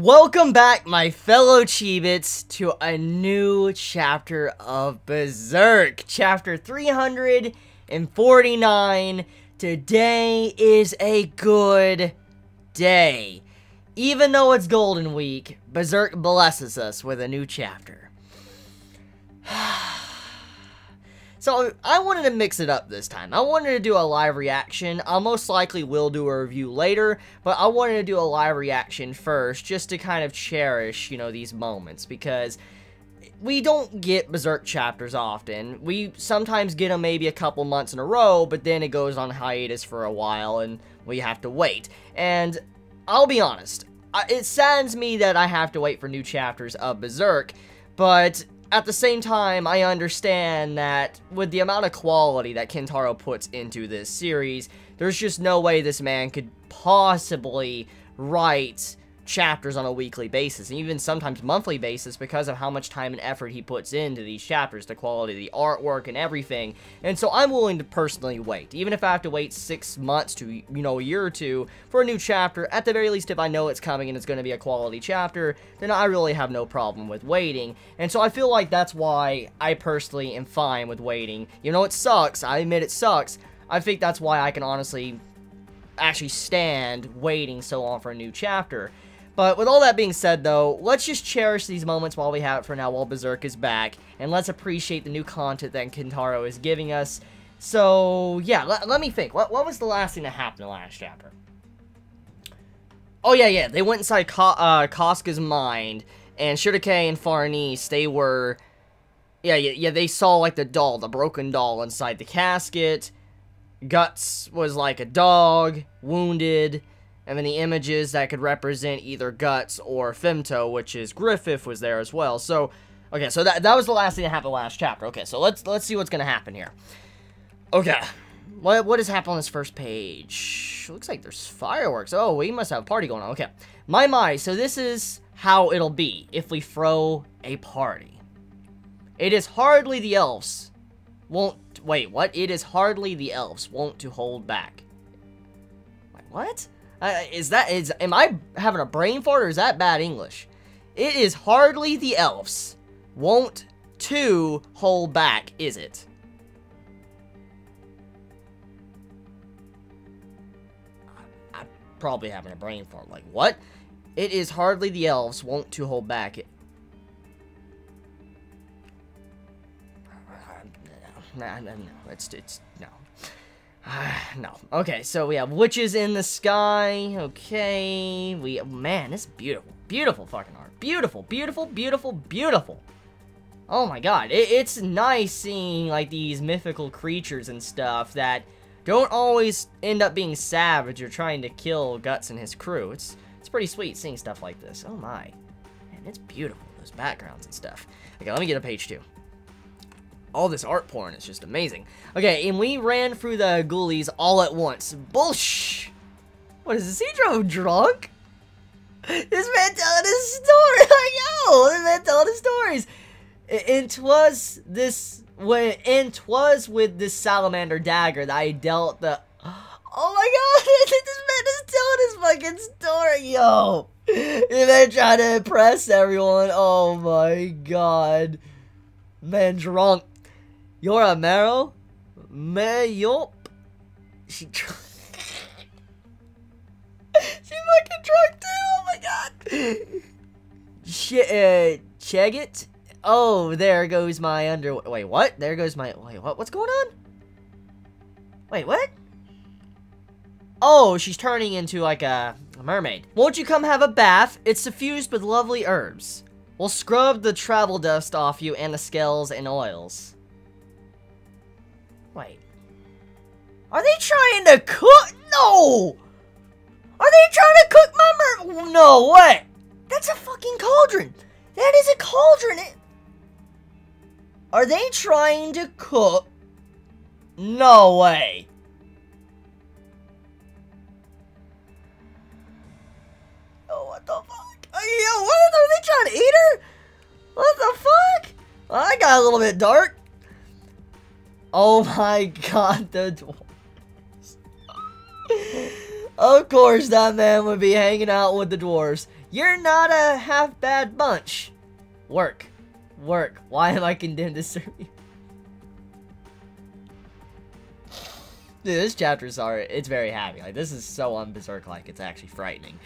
Welcome back, my fellow Chibits, to a new chapter of Berserk. Chapter 349. Today is a good day. Even though it's Golden Week, Berserk blesses us with a new chapter. So, I wanted to mix it up this time. I wanted to do a live reaction. I most likely will do a review later, but I wanted to do a live reaction first, just to kind of cherish, you know, these moments, because we don't get Berserk chapters often. We sometimes get them maybe a couple months in a row, but then it goes on hiatus for a while, and we have to wait. And I'll be honest, it saddens me that I have to wait for new chapters of Berserk, but at the same time, I understand that with the amount of quality that Kentaro puts into this series, there's just no way this man could possibly write chapters on a weekly basis, and even sometimes monthly basis, because of how much time and effort he puts into these chapters, the quality of the artwork and everything. And so I'm willing to personally wait, even if I have to wait 6 months to, you know, a year or two for a new chapter. At the very least, if I know it's coming and it's going to be a quality chapter, then I really have no problem with waiting. And so I feel like that's why I personally am fine with waiting. You know, it sucks. I admit it sucks. I think that's why I can honestly actually stand waiting so long for a new chapter. But with all that being said, though, let's just cherish these moments while we have it for now, while Berserk is back, and let's appreciate the new content that Kentaro is giving us. So, yeah, let me think. What was the last thing that happened in the last chapter? Oh, yeah, they went inside Casca's mind, and Shurike and Farnese, they were... Yeah, they saw, like, the doll, the broken doll inside the casket. Guts was like a dog, wounded... And then the images that could represent either Guts or Femto, which is Griffith, was there as well. So, okay, so that was the last thing that happened last chapter. Okay, so let's see what's gonna happen here. Okay, what has happened on this first page? Looks like there's fireworks. Oh, we must have a party going on. Okay, my, so this is how it'll be if we throw a party. It is hardly the elves won't... Wait, what? It is hardly the elves won't to hold back. Wait, what? Am I having a brain fart, or is that bad English? It is hardly the elves won't to hold back, is it? I'm probably having a brain fart. Like, what? It is hardly the elves won't to hold back. No, it's no. No. Okay, so we have witches in the sky. Okay. Man, this is beautiful. Beautiful fucking art. Beautiful, beautiful, beautiful, beautiful. Oh my god. It's nice seeing, like, these mythical creatures and stuff that don't always end up being savage or trying to kill Guts and his crew. It's pretty sweet seeing stuff like this. Oh my. Man, it's beautiful. Those backgrounds and stuff. Okay, let me get to page 2. All this art porn is just amazing. Okay, and we ran through the ghoulies all at once. Bullsh! What is this? He drove drunk? This man telling his story. I know! This man telling his stories. And 'twas with this salamander dagger that I dealt the... Oh my god! This man is telling his fucking story, yo! This man trying to impress everyone. Oh my god. Man drunk. You're a marrow? Mayop. She fucking drunk too, oh my god. Check it? Oh, there goes my wait, what? There goes my, wait, what? What's going on? Wait, what? Oh, she's turning into like a mermaid. Won't you come have a bath? It's suffused with lovely herbs. We'll scrub the travel dust off you and the scales and oils. Wait. Are they trying to cook? No! Are they trying to cook my No, what? That's a fucking cauldron. That is a cauldron. Are they trying to cook? No way. Oh, what the fuck? Yo, what? Are they trying to eat her? What the fuck? Well, that got a little bit dark. Oh my god, the dwarves. Of course that man would be hanging out with the dwarves. You're not a half-bad bunch. Work. Work. Why am I condemned to serve you? Dude, this chapter's it's very happy. Like, this is so un-Berserk-like, it's actually frightening.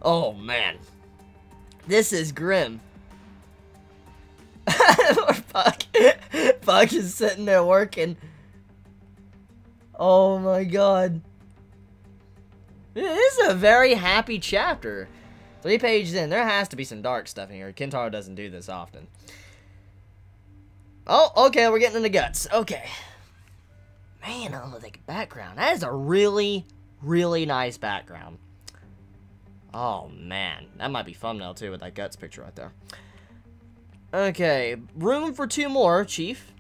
Oh, man. This is grim. Fuck. Fuck is sitting there working. Oh my god. This is a very happy chapter. 3 pages in. There has to be some dark stuff in here. Kentaro doesn't do this often. Oh, okay, we're getting into guts. Okay. Man, I love the background. That is a really, really nice background. Oh, man. That might be thumbnail, too, with that guts picture right there. Okay. Room for 2 more, Chief.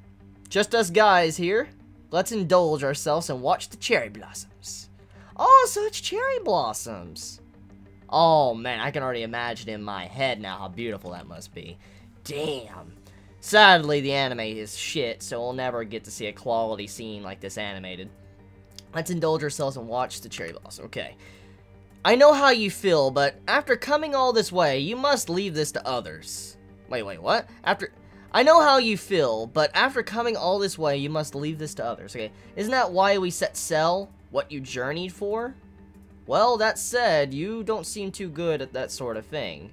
Just us guys here. Let's indulge ourselves and watch the cherry blossoms. Oh, so it's cherry blossoms. Oh, man. I can already imagine in my head now how beautiful that must be. Damn. Sadly, the anime is shit, so we'll never get to see a quality scene like this animated. Let's indulge ourselves and watch the cherry blossom. Okay. I know how you feel, but after coming all this way, you must leave this to others. Wait, what? I know how you feel, but after coming all this way, you must leave this to others. Okay, isn't that why we set sail? What you journeyed for? Well, that said, you don't seem too good at that sort of thing.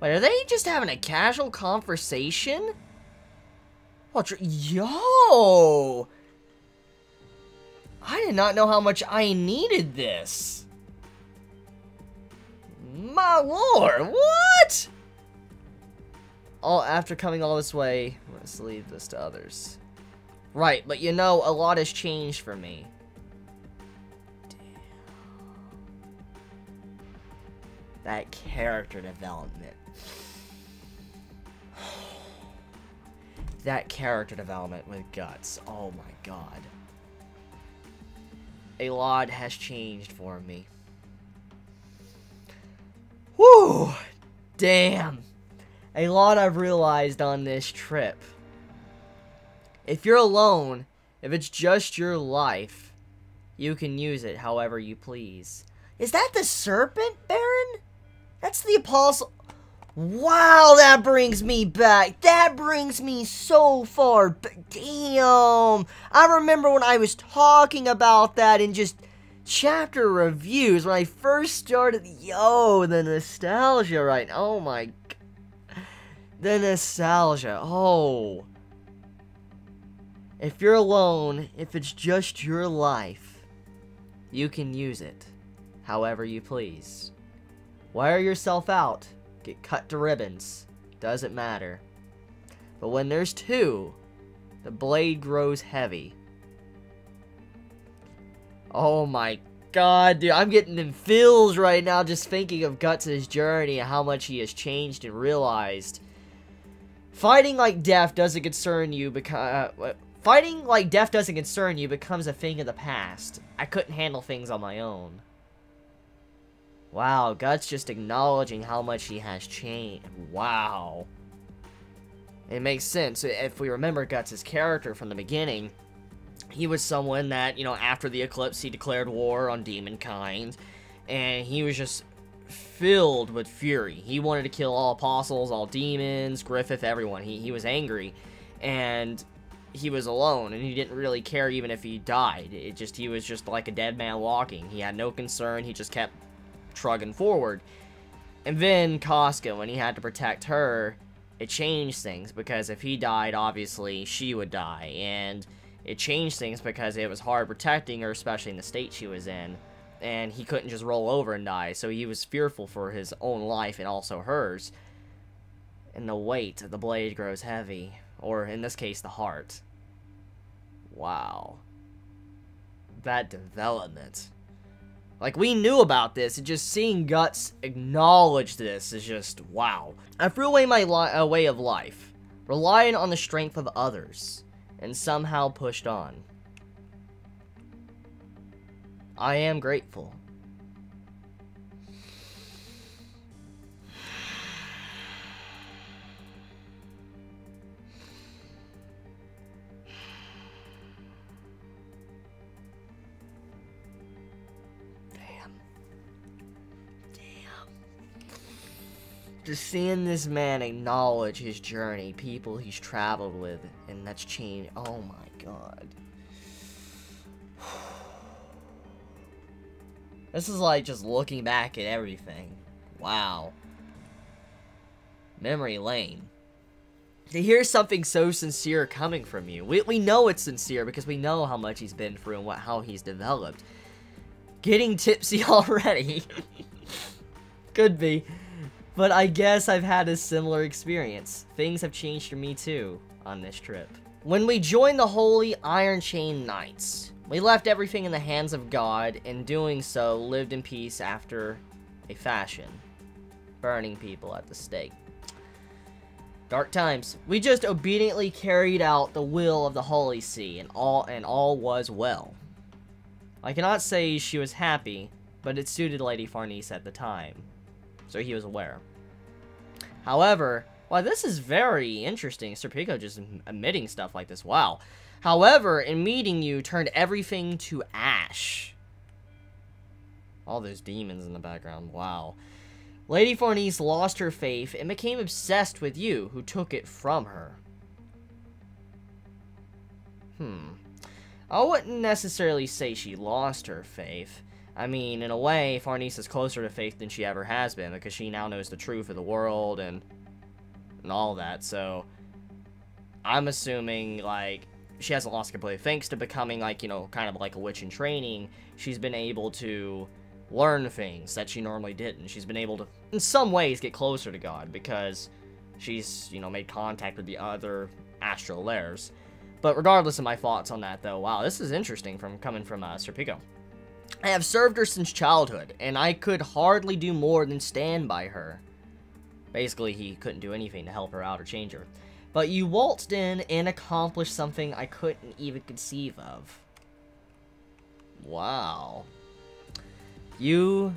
Wait, are they just having a casual conversation? What? Yo! I did not know how much I needed this. My lord, what? After coming all this way, let's leave this to others. Right, but you know, a lot has changed for me. Damn. That character development. That character development with Guts. Oh my god. A lot has changed for me. Whew! Damn. A lot I've realized on this trip. If you're alone, if it's just your life, you can use it however you please. Is that the Serpent Baron? That's the Apostle. Wow, that brings me back. That brings me so far. Damn. I remember when I was talking about that in just chapter reviews when I first started. Yo, the nostalgia, right? Oh my. The nostalgia. Oh. If you're alone, if it's just your life, you can use it however you please. Wear yourself out. Get cut to ribbons. Doesn't matter. But when there's 2, the blade grows heavy. Oh my god, dude. I'm getting them feels right now just thinking of Guts' journey and how much he has changed and realized. Fighting like death doesn't concern you because... fighting like death doesn't concern you becomes a thing of the past. I couldn't handle things on my own. Wow, Guts just acknowledging how much he has changed. Wow. It makes sense. If we remember Guts' character from the beginning, he was someone that, you know, after the eclipse, he declared war on demonkind. And he was just filled with fury. He wanted to kill all apostles, all demons, Griffith, everyone. He was angry. And he was alone, and he didn't really care even if he died. He was just like a dead man walking. He had no concern. He just kept trudging forward. And then Casca, when he had to protect her, it changed things, because if he died, obviously she would die, and it changed things because it was hard protecting her, especially in the state she was in, and he couldn't just roll over and die, so he was fearful for his own life and also hers. And the weight of the blade grows heavy, or in this case, the heart. Wow. That development. Like, we knew about this, and just seeing Guts acknowledge this is just, wow. I threw away my way of life, relying on the strength of others, and somehow pushed on. I am grateful. Just seeing this man acknowledge his journey, people he's traveled with, and that's changed. Oh my god. This is like just looking back at everything. Wow. Memory lane. To hear something so sincere coming from you. We know it's sincere because we know how much he's been through and how he's developed. Getting tipsy already. Could be. But I guess I've had a similar experience. Things have changed for me too on this trip. When we joined the Holy Iron Chain Knights, we left everything in the hands of God, and doing so, lived in peace after a fashion. Burning people at the stake. Dark times. We just obediently carried out the will of the Holy See, and all was well. I cannot say she was happy, but it suited Lady Farnese at the time, so he was aware. However, wow, this is very interesting. Sir Pico just admitting stuff like this. Wow. However, in meeting you, turned everything to ash. All those demons in the background. Wow. Lady Farnese lost her faith and became obsessed with you, who took it from her. I wouldn't necessarily say she lost her faith. I mean, in a way, Farnese is closer to faith than she ever has been, because she now knows the truth of the world and all that, so I'm assuming, like, she hasn't lost completely. Thanks to becoming, like, you know, kind of like a witch in training, she's been able to learn things that she normally didn't. She's been able to, in some ways, get closer to God, because she's, you know, made contact with the other astral layers. But regardless of my thoughts on that, though, wow, this is interesting coming from Sir Pico. I have served her since childhood, and I could hardly do more than stand by her. Basically, he couldn't do anything to help her out or change her. But you waltzed in and accomplished something I couldn't even conceive of. Wow. You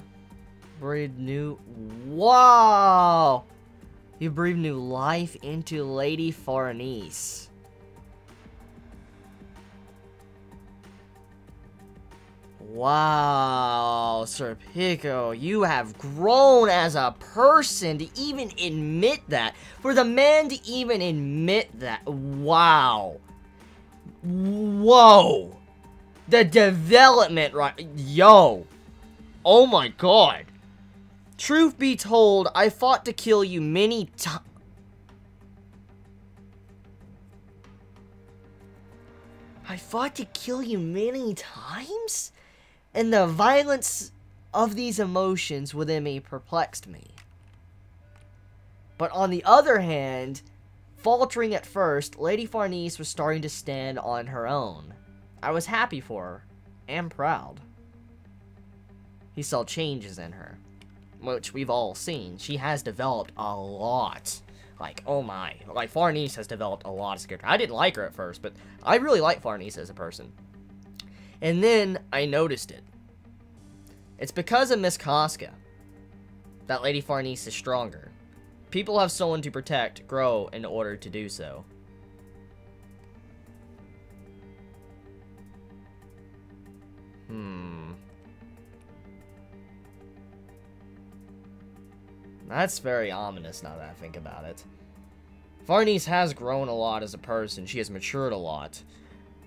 breathed new... Wow! You breathed new life into Lady Farnese. Wow, Sir Pico, you have grown as a person to even admit that. For the man to even admit that. Wow. Whoa. The development, right? Yo. Oh my god. Truth be told, I fought to kill you many times. I fought to kill you many times? And the violence of these emotions within me perplexed me. But on the other hand, faltering at first, Lady Farnese was starting to stand on her own. I was happy for her, and proud. He saw changes in her, which we've all seen. She has developed a lot. Like, oh my. Like, Farnese has developed a lot as a character. I didn't like her at first, but I really like Farnese as a person. And then I noticed it. It's because of Miss Casca that Lady Farnese is stronger. People have someone to protect, grow, in order to do so. That's very ominous now that I think about it. Farnese has grown a lot as a person. She has matured a lot.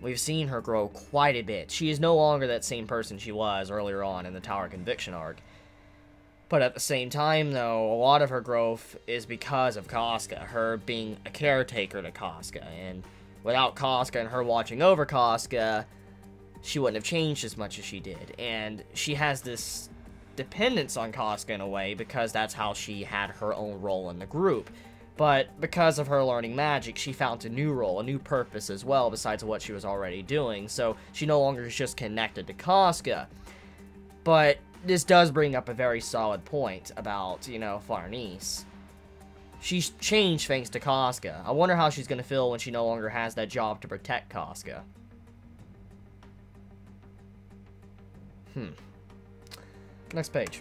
We've seen her grow quite a bit. She is no longer that same person she was earlier on in the Tower Conviction arc. But at the same time, though, a lot of her growth is because of Casca, her being a caretaker to Casca. And without Casca and her watching over Casca, she wouldn't have changed as much as she did. And she has this dependence on Casca in a way, because that's how she had her own role in the group. But because of her learning magic, she found a new role, a new purpose as well, besides what she was already doing. So she no longer is just connected to Casca. But this does bring up a very solid point about, you know, Farnese. She's changed thanks to Casca. I wonder how she's going to feel when she no longer has that job to protect Casca. Next page.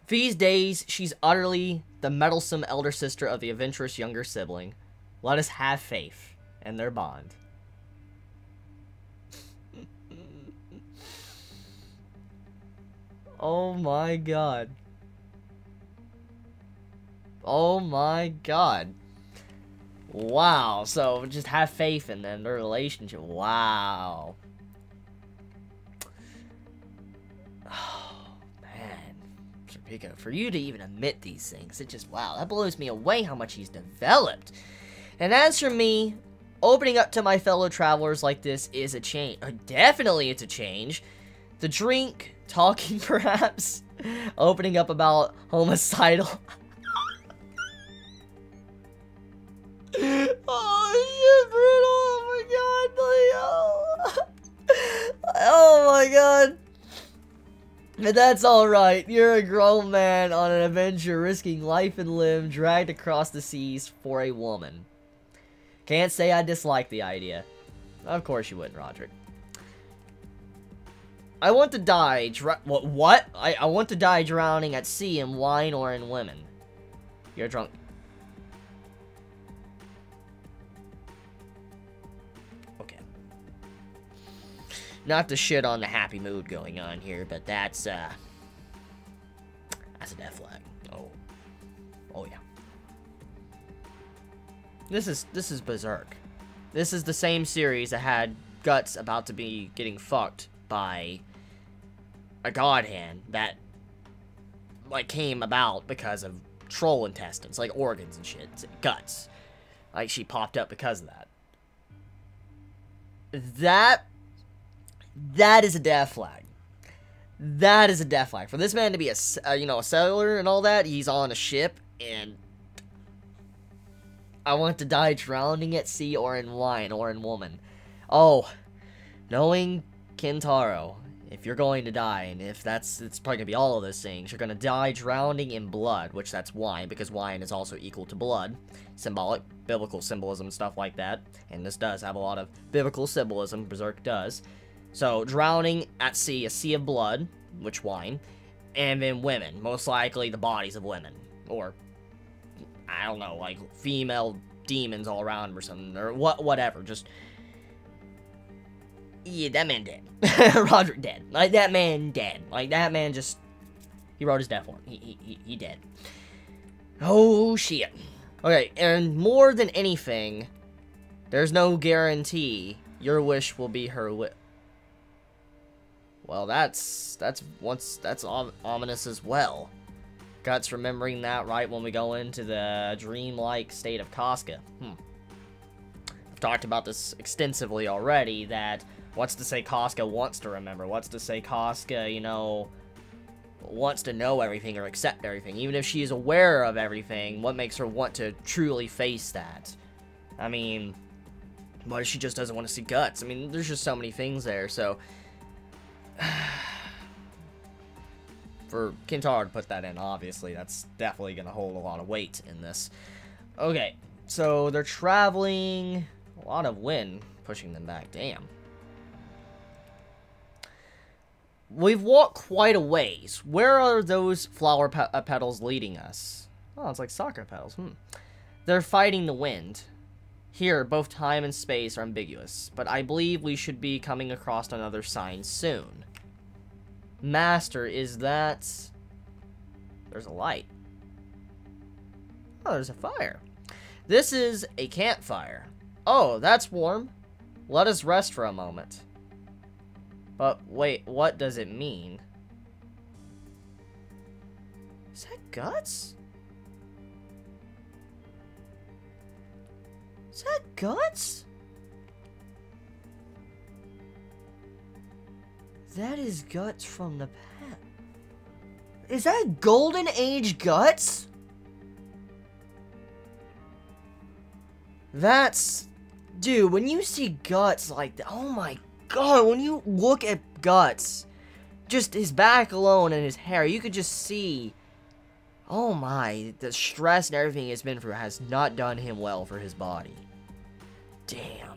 These days, she's utterly the meddlesome elder sister of the adventurous younger sibling. Let us have faith in their bond. Oh my god. Oh my god. Wow. So just have faith in them, their relationship. Wow. Oh, man. Serpico, for you to even admit these things, it just, wow, that blows me away how much he's developed. And as for me, opening up to my fellow travelers like this is a change. Definitely it's a change. The drink, talking perhaps, opening up about homicidal. Oh shit, Bruno, oh my god, Leo. Oh my god. But that's alright, you're a grown man on an adventure risking life and limb dragged across the seas for a woman. Can't say I dislike the idea. Of course you wouldn't, Roderick. I want to die what? I want to die drowning at sea in wine or in women. You're drunk. Okay. Not to shit on the happy mood going on here, but that's a death flag. Oh yeah. This is Berserk. This is the same series that had Guts about to be getting fucked by a god hand that, like, came about because of troll intestines, like organs and shit. Guts. Like, she popped up because of that. That is a death flag. That is a death flag. For this man to be a sailor and all that, he's on a ship, and I want to die drowning at sea or in wine or in woman. Oh, knowing Kintaro, if you're going to die, and if it's probably gonna be all of those things, you're gonna die drowning in blood, which that's wine, because wine is also equal to blood. Symbolic, biblical symbolism, stuff like that. And this does have a lot of biblical symbolism, Berserk does. So, drowning at sea, a sea of blood, which wine, and then women, most likely the bodies of women, or, I don't know, like, female demons all around him or something, or whatever, just, yeah, that man dead. Roderick dead. Like, that man dead. Like, that man just, he wrote his death warrant. He dead. Oh, shit. Okay, and more than anything, there's no guarantee your wish will be her wish. Well, that's ominous as well. Guts remembering that right when we go into the dreamlike state of Casca. I've talked about this extensively already, that what's to say Casca wants to remember? What's to say Casca, wants to know everything or accept everything? Even if she is aware of everything, what makes her want to truly face that? I mean, what if she just doesn't want to see Guts? I mean, there's just so many things there, so for Kintaro to put that in, obviously, that's definitely going to hold a lot of weight in this. Okay, so they're traveling, a lot of wind pushing them back, damn. We've walked quite a ways. Where are those flower petals leading us? Oh, it's like soccer petals, They're fighting the wind. Here, both time and space are ambiguous, but I believe we should be coming across another sign soon. Master, is that... There's a light. Oh, there's a fire. This is a campfire. Oh, that's warm. Let us rest for a moment. But wait, what does it mean? Is that Guts? Is that Guts? That is Guts from the past. Is that Golden Age Guts? That's... Dude, when you see Guts like that, oh my god, when you look at Guts, just his back alone and his hair, you could just see, oh my, the stress and everything he's been through has not done him well for his body. Damn.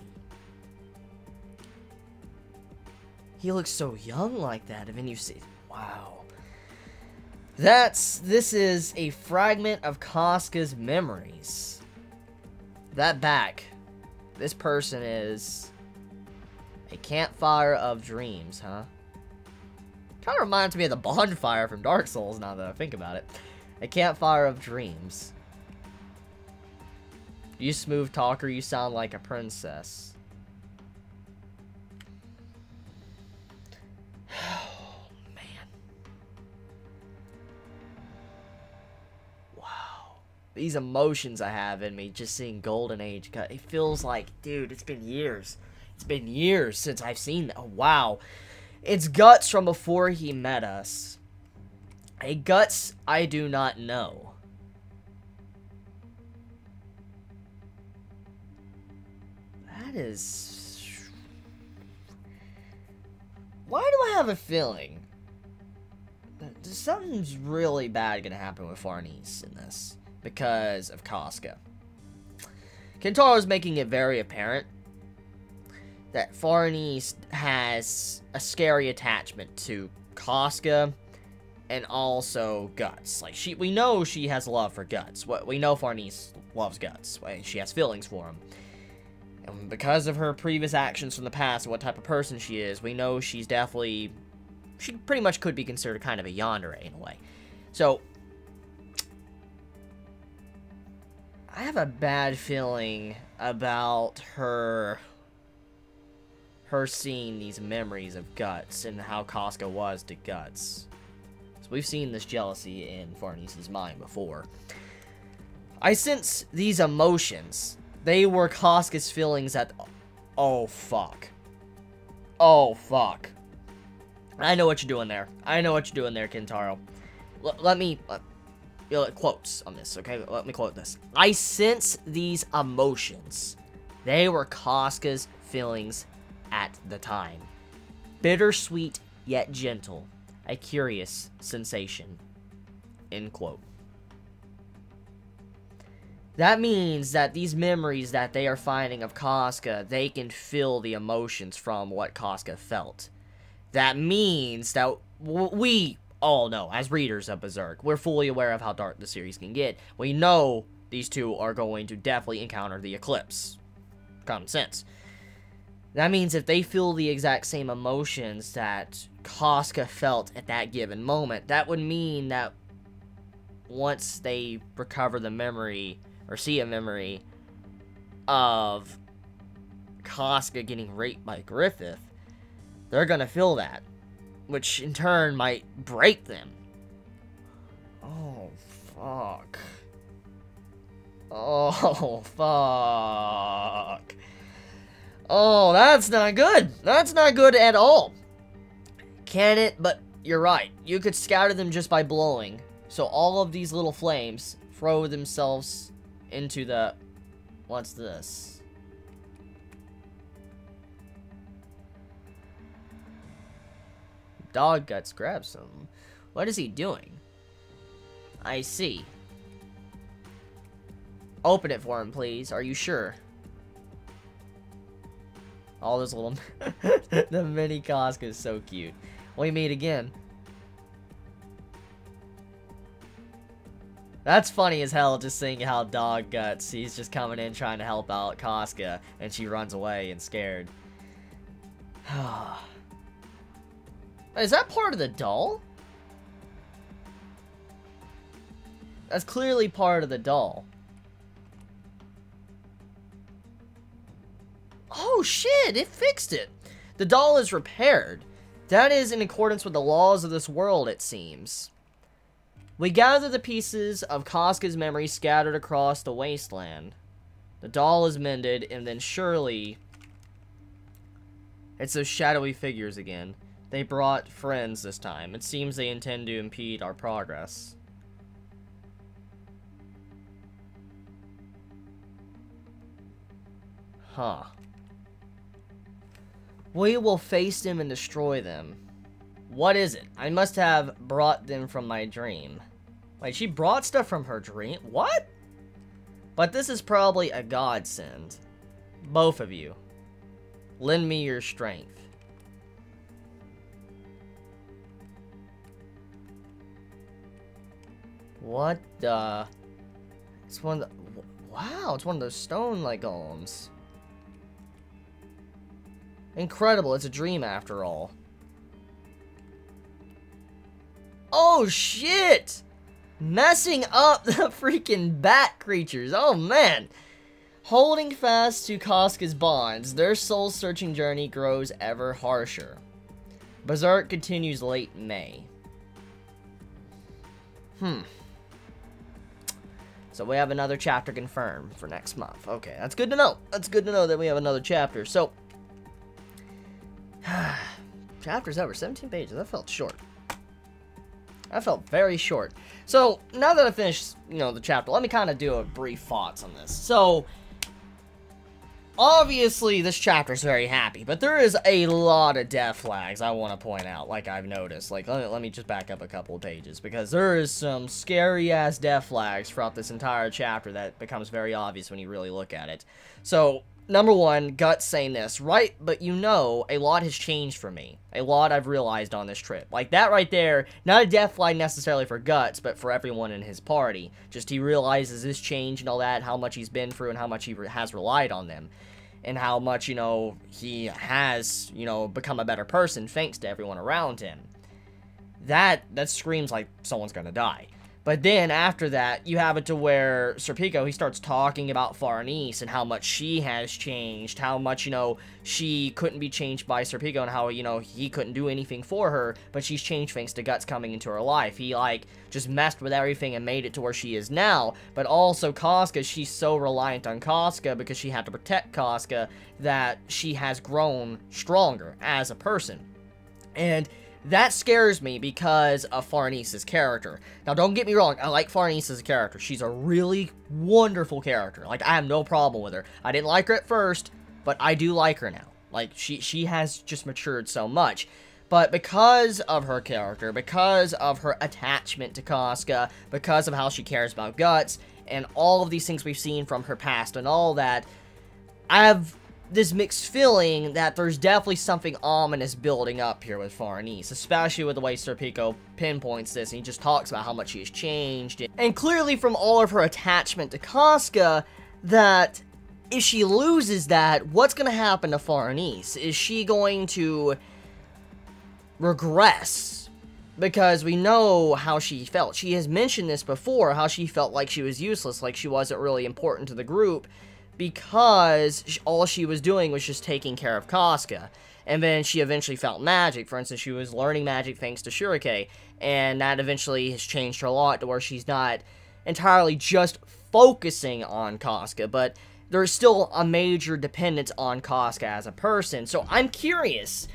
He looks so young like that, and then you see, wow. This is a fragment of Casca's memories. That back, this person is a campfire of dreams, huh? Kind of reminds me of the bonfire from Dark Souls, now that I think about it. A campfire of dreams. You smooth talker, you sound like a princess. Oh, man. Wow. These emotions I have in me just seeing Golden Age cut. It feels like, dude, it's been years. It's been years since I've seen that. Oh, wow. It's Guts from before he met us. A Guts I do not know. That is... Why do I have a feeling that something's really bad gonna happen with Farnese in this? Because of Casca. Kentaro's making it very apparent that Farnese has a scary attachment to Casca and also Guts. Like, we know she has love for Guts. We know Farnese loves Guts. She has feelings for him. And because of her previous actions from the past and what type of person she is, we know she's definitely... She pretty much could be considered kind of a yandere in a way. So, I have a bad feeling about her seeing these memories of Guts and how Casca was to Guts. So we've seen this jealousy in Farnese's mind before. I sense these emotions. They were Casca's feelings at... Oh, fuck. Oh, fuck. I know what you're doing there. I know what you're doing there, Kentaro. Let me... quotes on this, okay? Let me quote this. I sense these emotions. They were Casca's feelings at the time. Bittersweet, yet gentle. A curious sensation. End quote. That means that these memories that they are finding of Casca, they can feel the emotions from what Casca felt. That means that we all know, as readers of Berserk, we're fully aware of how dark the series can get. We know these two are going to definitely encounter the eclipse. Common sense. That means if they feel the exact same emotions that Casca felt at that given moment, that would mean that once they recover the memory, or see a memory of Casca getting raped by Griffith, they're gonna feel that, which in turn might break them. Oh, fuck. Oh, fuck. Oh, that's not good. That's not good at all. Can it? But you're right. You could scatter them just by blowing. So all of these little flames throw themselves into the... What's this? Dog Guts grabs some. What is he doing? I see. Open it for him, please. Are you sure? All those little... The mini Casca is so cute. We meet again. That's funny as hell, just seeing how Dog Guts, he's just coming in trying to help out Casca, and she runs away and scared. Is that part of the doll? That's clearly part of the doll. Oh shit, it fixed it. The doll is repaired. That is in accordance with the laws of this world, it seems. We gather the pieces of Casca's memory scattered across the wasteland. The doll is mended, and then surely... It's those shadowy figures again. They brought friends this time. It seems they intend to impede our progress. Huh. We will face them and destroy them. What is it? I must have brought them from my dream. Wait, she brought stuff from her dream? What? But this is probably a godsend. Both of you. Lend me your strength. What the... It's one of the... Wow, it's one of those stone, like, golems. Incredible, it's a dream after all. Oh, shit! Messing up the freaking bat creatures. Oh, man. Holding fast to Casca's bonds, their soul-searching journey grows ever harsher. Berserk continues late May. So we have another chapter confirmed for next month. Okay, that's good to know. That's good to know that we have another chapter. So, chapter's over. 17 pages. That felt short. That felt very short. So, now that I finished, the chapter, let me kind of do a brief thoughts on this. So, obviously, this chapter is very happy, but there is a lot of death flags I want to point out, like I've noticed. Like, let me just back up a couple of pages, because there is some scary-ass death flags throughout this entire chapter that becomes very obvious when you really look at it. So, number one, Guts saying this, right, but a lot has changed for me. A lot I've realized on this trip. Like, that right there, not a death flag necessarily for Guts, but for everyone in his party. Just he realizes this change and all that, how much he's been through and how much he has relied on them. And how much, he has, become a better person thanks to everyone around him. That screams like someone's gonna die. But then, after that, you have it to where Serpico, he starts talking about Farnese and how much she has changed, how much, she couldn't be changed by Serpico, and how, he couldn't do anything for her, but she's changed thanks to Guts coming into her life. He, just messed with everything and made it to where she is now, but also Casca, she's so reliant on Casca because she had to protect Casca that she has grown stronger as a person. And that scares me because of Farnese's character. Now, don't get me wrong, I like Farnese as a character. She's a really wonderful character. Like, I have no problem with her. I didn't like her at first, but I do like her now. Like, she has just matured so much. But because of her character, because of her attachment to Casca, because of how she cares about Guts, and all of these things we've seen from her past and all that, I have this mixed feeling that there's definitely something ominous building up here with Farnese, especially with the way Serpico pinpoints this, and he just talks about how much she has changed. And clearly from all of her attachment to Casca, that if she loses that, what's going to happen to Farnese? Is she going to regress? Because we know how she felt. She has mentioned this before, how she felt like she was useless, like she wasn't really important to the group, because all she was doing was just taking care of Casca. And then she eventually felt magic. For instance, she was learning magic thanks to Shurike, and that eventually has changed her a lot to where she's not entirely just focusing on Casca, but there's still a major dependence on Casca as a person. So I'm curious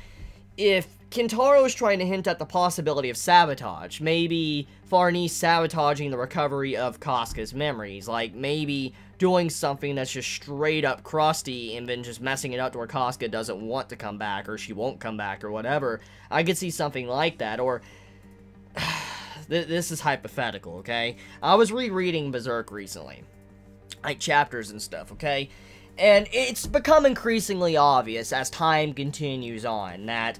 if Kentaro is trying to hint at the possibility of sabotage. Maybe Farnese sabotaging the recovery of Casca's memories. Like, maybe doing something that's just straight up crusty and then just messing it up to where Casca doesn't want to come back, or she won't come back, or whatever. I could see something like that, or this is hypothetical, okay? I was rereading Berserk recently, like chapters and stuff, okay? And it's become increasingly obvious as time continues on that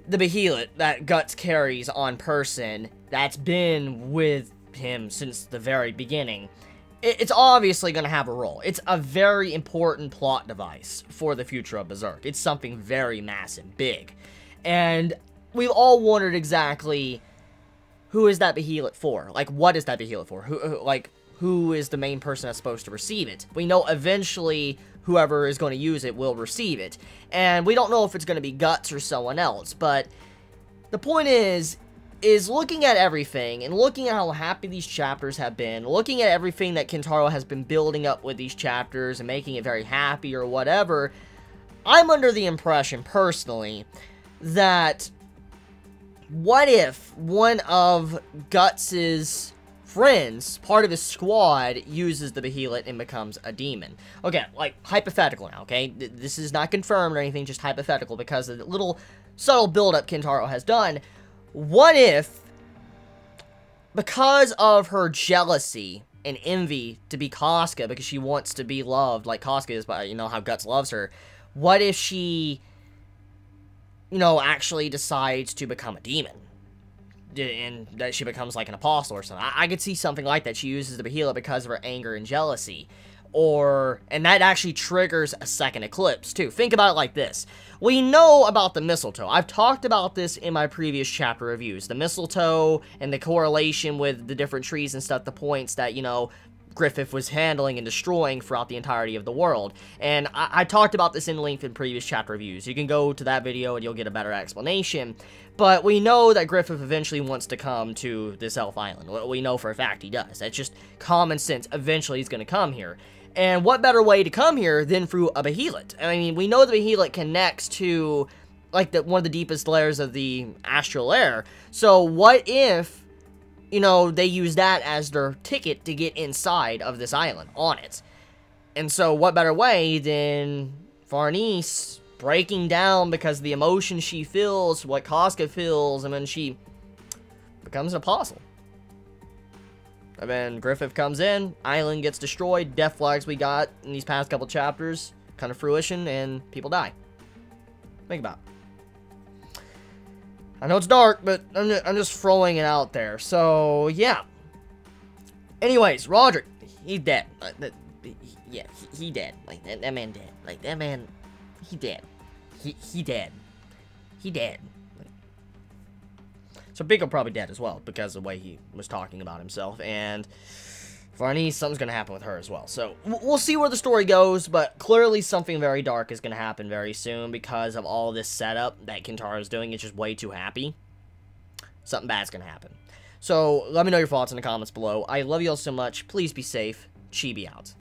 the behelit that Guts carries on person that's been with him since the very beginning, it's obviously going to have a role. It's a very important plot device for the future of Berserk. It's something very massive, big. And we've all wondered exactly, who is that behelit for? Like, what is that behelit for? Who is the main person that's supposed to receive it? We know eventually whoever is going to use it will receive it. And we don't know if it's going to be Guts or someone else, but the point is looking at everything, and looking at how happy these chapters have been, looking at everything that Kentaro has been building up with these chapters and making it very happy or whatever, I'm under the impression, personally, that what if one of Guts's friends, part of his squad, uses the behelit and becomes a demon? Okay, like, hypothetical now, okay? This is not confirmed or anything, just hypothetical, because of the little subtle build-up Kentaro has done. What if, because of her jealousy and envy to be Casca, because she wants to be loved like Casca is, but how Guts loves her, what if she, actually decides to become a demon? And that she becomes like an apostle or something. I could see something like that. She uses the behelit because of her anger and jealousy. And that actually triggers a second eclipse, too. Think about it like this. We know about the mistletoe. I've talked about this in my previous chapter reviews. The mistletoe and the correlation with the different trees and stuff, the points that, Griffith was handling and destroying throughout the entirety of the world. And I talked about this in length in previous chapter reviews. You can go to that video and you'll get a better explanation. But we know that Griffith eventually wants to come to this Elf Island. We know for a fact he does. That's just common sense. Eventually he's going to come here. And what better way to come here than through a behelit? I mean, we know the behelit connects to, like, one of the deepest layers of the astral air. So what if, you know, they use that as their ticket to get inside of this island, on it? And so what better way than Farnese breaking down because of the emotion she feels, what Casca feels, and then she becomes an apostle. And then Griffith comes in, island gets destroyed, death flags we got in these past couple chapters come to fruition, and people die. Think about it. I know it's dark, but I'm just throwing it out there. So, yeah. Anyways, Roderick, he's dead. Yeah, he dead. Like, that man dead. Like, that man, he dead. He dead. He dead. So Biko probably dead as well, because of the way he was talking about himself. And Farnese, something's going to happen with her as well. So, we'll see where the story goes, but clearly something very dark is going to happen very soon because of all this setup that Kentaro is doing. It's just way too happy. Something bad's going to happen. So, let me know your thoughts in the comments below. I love you all so much. Please be safe. Chibi out.